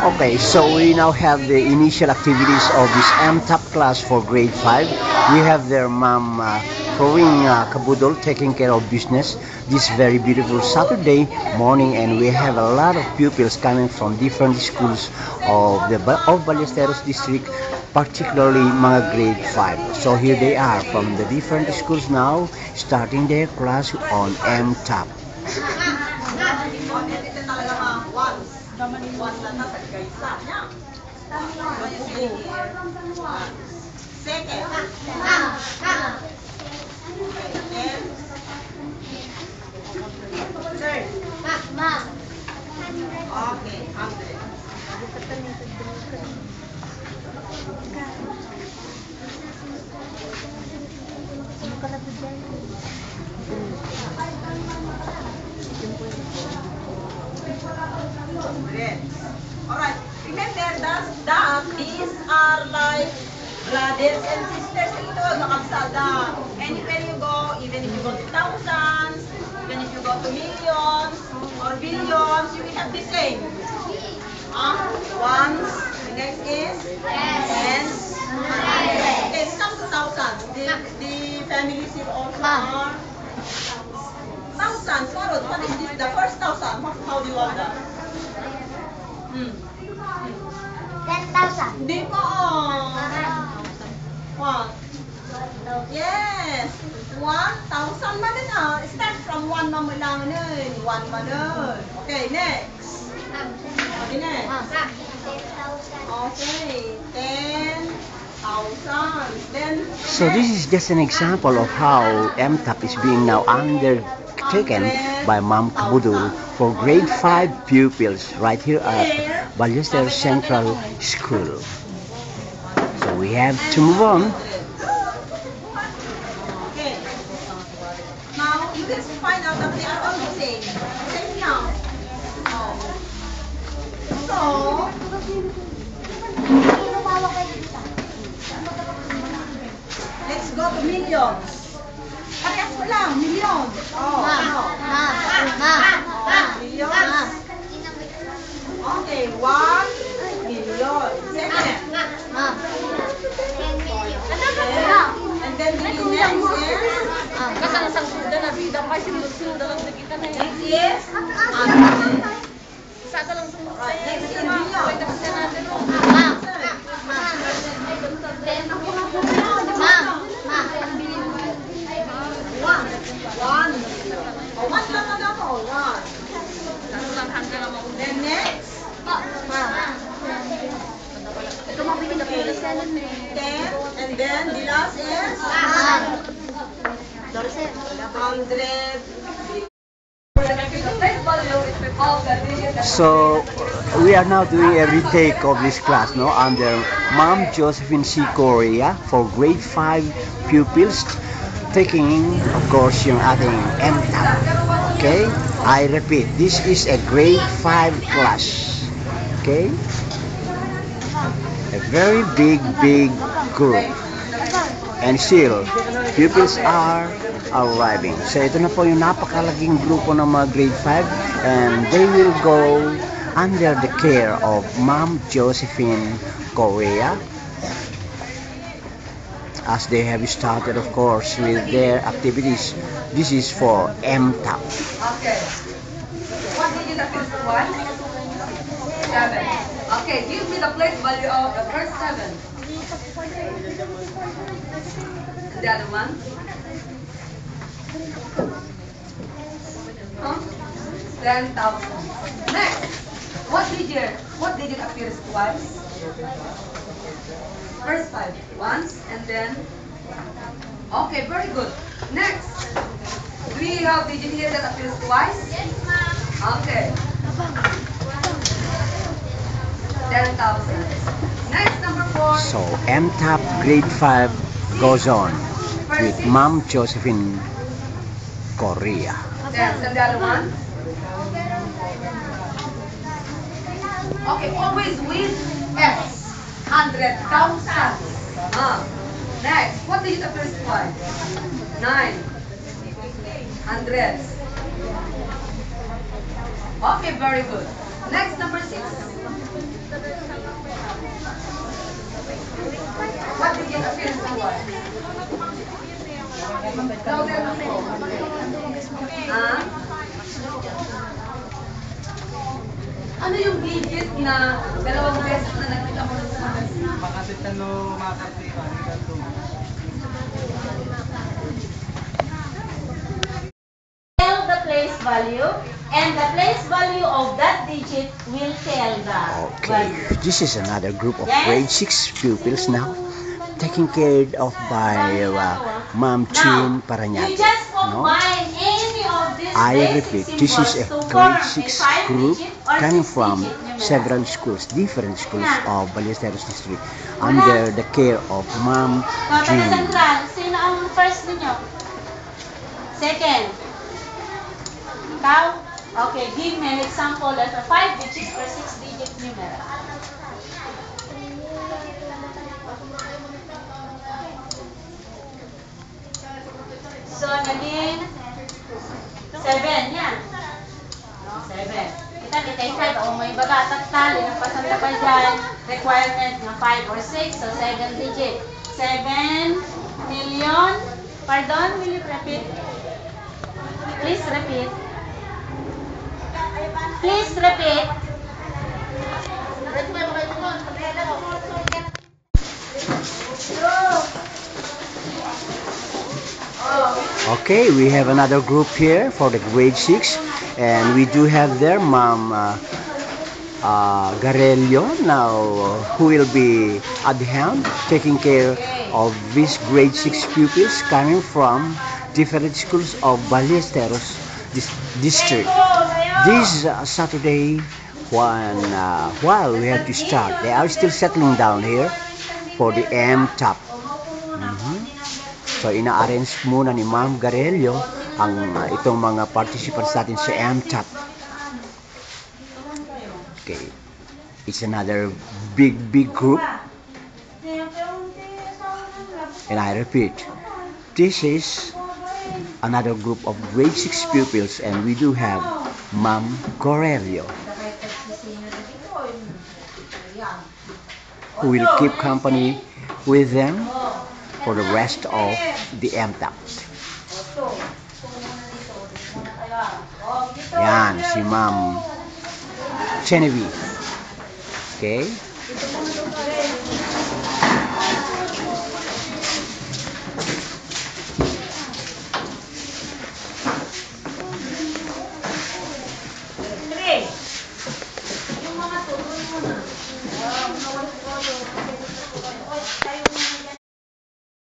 Okay, so we now have the initial activities of this MTAP class for grade 5. We have their mom, Corinne Kabudol, taking care of business this very beautiful Saturday morning, and we have a lot of pupils coming from different schools of Ballesteros district, particularly mga grade 5. So here they are from the different schools now, starting their class on MTAP. Alright, remember that these are like brothers and sisters ito, nakabsada. Anywhere you go, even if you go to thousands, even if you go to millions or billions, you will have the same. Ones, the next is tens, hundreds. Okay, we come to thousands. The families here also are thousands. What is this? The first thousand. How do you want that? 10,000. Hindi po. What? Yes. 1,000 man din Start from 1 man mo lang nun. 1 man nun. Okay, next. Okay, next. Okay, 10,000. Then, So this is just an example of how MTAP is being now undertaken by Ma'am Kabudul for grade 5 pupils right here at Ballesteros Central School. So we have to move on. okay. Now, you can find out that they are all the same. Same now. So, let's go to millions. Parehas mo lang, millions. Millions. Okay, 1 million. Second. And then the next is? Kasang-sang suda na bida pa sinusuda lang na kita na yan. Next is? Isa ka lang sumunod. Next is billion. One. One lang na mo. One. Then next? Ten. And then the last is? 100. So we are now doing a retake of this class no under Ma'am Josephine C. Correa for grade 5 pupils, taking of course yung ating MTAP. Okay? I repeat, this is a grade 5 class. Okay? A very big group. And still, pupils are arriving. So ito na po yung napakalaging grupo ng mga grade 5, and they will go under the care of Ma'am Josephine Correa as they have started of course with their activities. This is for MTAP. Okay. What did you the first one? 7. Okay, give me the place value of the first 7. The other one? 10,000. Next, what digit appears twice? First 5 once and then. Okay, very good. Next, do we have digit here that appears twice? Yes, ma'am. Okay. 10,000. Next, number 4. So MTAP grade 5 goes on with Ma'am Josephine Correa. Then, and the other one? Okay, always with S. 100,000. Next, what digit appears twice? 9. Hundreds. Okay, very good. Next, number 6. Ah? Ano yung digit na 2 beses na nakita mo sa akin? Tell the place value, and the place value of that digit will tell the Okay, value. this is another group of Yes. grade 6 pupils now, taken care of by Ma'am Now, Chin you Parañaque. just No? combine any of these I basic repeat, this is a symbols to grade form 6 a 5 group digit or coming 6 from digit numeral. several schools, different schools Yeah. of Ballesteros District, under the care of Ma'am So, taga Jean. Central, sino ang first ninyo? Second? Ikaw? Okay, give me an example of a 5 digit or 6 digit numeral. So, naging 7 yan. No, 7. Kita kay 5, o may baga, taktali, napasan na pa dyan, requirement nga 5 or 6, so 7 digit. 7 million, pardon, will you repeat? Please repeat. Please repeat. Okay, we have another group here for the grade 6, and we do have there Ma'am Garelio now, who will be at hand taking care of these grade 6 pupils coming from different schools of Ballesteros district. This Saturday, while we have to start, they are still settling down here for the MTAP. So ina-arrange muna ni Ma'am Garelio ang itong mga participants natin sa MTAP. Okay. It's another big group. And I repeat, this is another group of grade 6 pupils, and we do have Ma'am Garelio, who will keep company with them for the rest of the MTAP. Yan, si Ma'am Genevieve. Okay? Three. Yung mga tuloy mo na.